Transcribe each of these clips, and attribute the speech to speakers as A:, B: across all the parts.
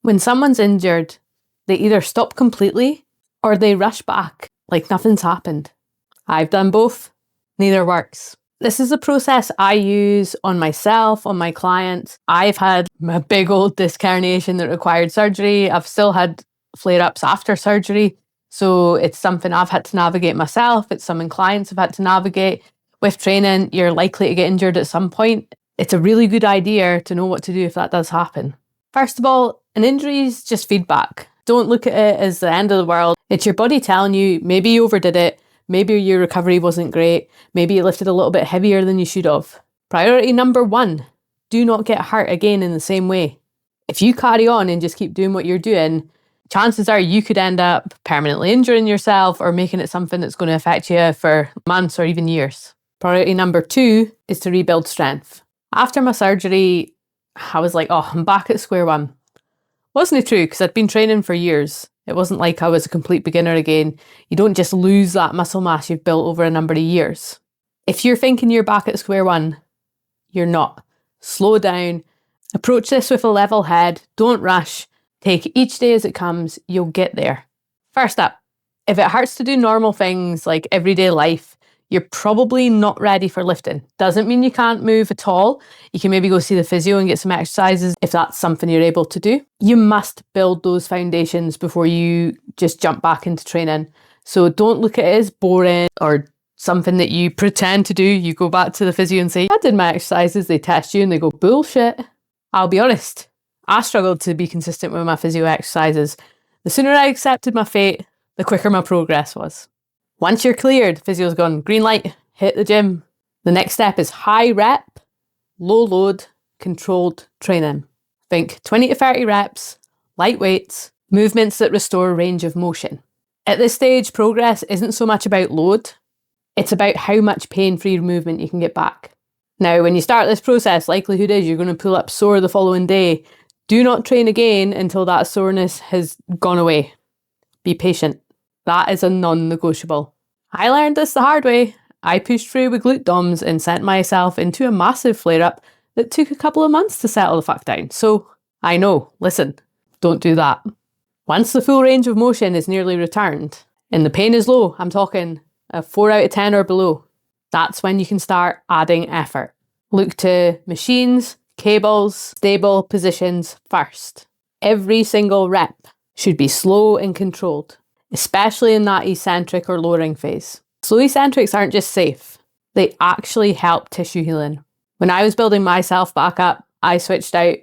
A: When someone's injured, they either stop completely or they rush back like nothing's happened. I've done both. Neither works. This is a process I use on myself, on my clients. I've had a big old disc herniation that required surgery. I've still had flare-ups after surgery. So it's something I've had to navigate myself. It's something clients have had to navigate. With training, you're likely to get injured at some point. It's a really good idea to know what to do if that does happen. First of all, an injury is just feedback. Don't look at it as the end of the world. It's your body telling you maybe you overdid it, maybe your recovery wasn't great, maybe you lifted a little bit heavier than you should have. Priority number 1, do not get hurt again in the same way. If you carry on and just keep doing what you're doing, chances are you could end up permanently injuring yourself or making it something that's going to affect you for months or even years. Priority number 2 is to rebuild strength. After my surgery, I was like, oh, I'm back at square one. Wasn't it true? Because I'd been training for years. It wasn't like I was a complete beginner again. You don't just lose that muscle mass you've built over a number of years. If you're thinking you're back at square one, you're not. Slow down. Approach this with a level head. Don't rush. Take each day as it comes. You'll get there. First up, if it hurts to do normal things like everyday life, you're probably not ready for lifting. Doesn't mean you can't move at all. You can maybe go see the physio and get some exercises if that's something you're able to do. You must build those foundations before you just jump back into training. So don't look at it as boring or something that you pretend to do. You go back to the physio and say, I did my exercises, they test you and they go, bullshit. I'll be honest, I struggled to be consistent with my physio exercises. The sooner I accepted my fate, the quicker my progress was. Once you're cleared, physio's gone, green light, hit the gym. The next step is high rep, low load, controlled training. Think 20 to 30 reps, light weights, movements that restore range of motion. At this stage, progress isn't so much about load, it's about how much pain-free movement you can get back. Now, when you start this process, likelihood is you're going to pull up sore the following day. Do not train again until that soreness has gone away. Be patient. That is a non-negotiable. I learned this the hard way. I pushed through with glute DOMs and sent myself into a massive flare-up that took a couple of months to settle the fuck down. So, I know, listen, don't do that. Once the full range of motion is nearly returned, and the pain is low, I'm talking a 4 out of 10 or below, that's when you can start adding effort. Look to machines, cables, stable positions first. Every single rep should be slow and controlled, especially in that eccentric or lowering phase. Slow eccentrics aren't just safe, they actually help tissue healing. When I was building myself back up, I switched out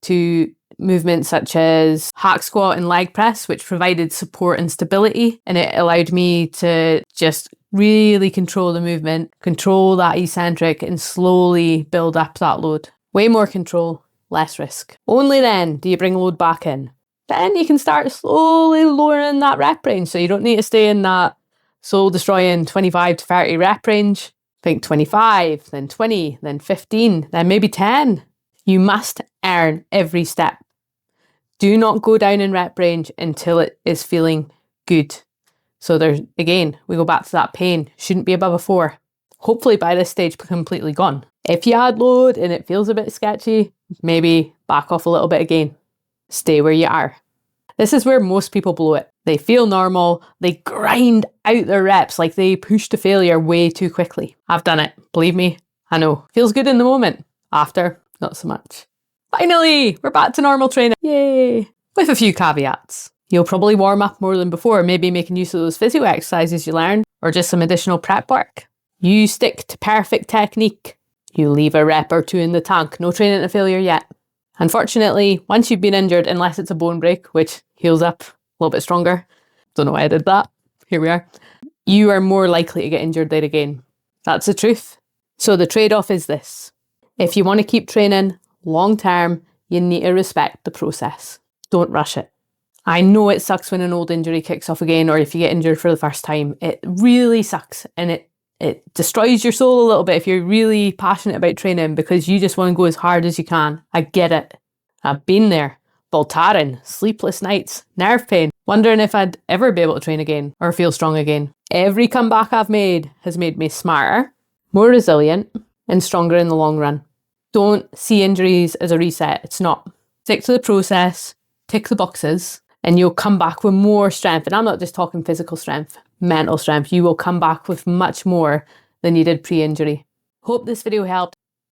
A: to movements such as hack squat and leg press, which provided support and stability, and it allowed me to just really control the movement, control that eccentric, and slowly build up that load. Way more control, less risk. Only then do you bring load back in. Then you can start slowly lowering that rep range. So you don't need to stay in that soul destroying 25 to 30 rep range. Think 25, then 20, then 15, then maybe 10. You must earn every step. Do not go down in rep range until it is feeling good. So there's, again, we go back to that pain. Shouldn't be above a 4. Hopefully by this stage completely gone. If you add load and it feels a bit sketchy, maybe back off a little bit again. Stay where you are. This is where most people blow it. They feel normal, they grind out their reps like they push to failure way too quickly. I've done it, believe me, I know. Feels good in the moment. After, not so much. Finally, we're back to normal training. Yay! With a few caveats. You'll probably warm up more than before, maybe making use of those physio exercises you learned, or just some additional prep work. You stick to perfect technique. You leave a rep or 2 in the tank. No training to failure yet. Unfortunately, once you've been injured, unless it's a bone break, which heals up a little bit stronger, don't know why I did that, here we are, you are more likely to get injured there again. That's the truth. So the trade-off is this. If you want to keep training long term, you need to respect the process. Don't rush it. I know it sucks when an old injury kicks off again, or if you get injured for the first time. It really sucks, and it destroys your soul a little bit if you're really passionate about training because you just want to go as hard as you can. I get it. I've been there. Voltaren, sleepless nights, nerve pain, wondering if I'd ever be able to train again or feel strong again. Every comeback I've made has made me smarter, more resilient, and stronger in the long run. Don't see injuries as a reset. It's not. Stick to the process. tick the boxes, and you'll come back with more strength. And I'm not just talking physical strength, mental strength. You will come back with much more than you did pre-injury. Hope this video helped.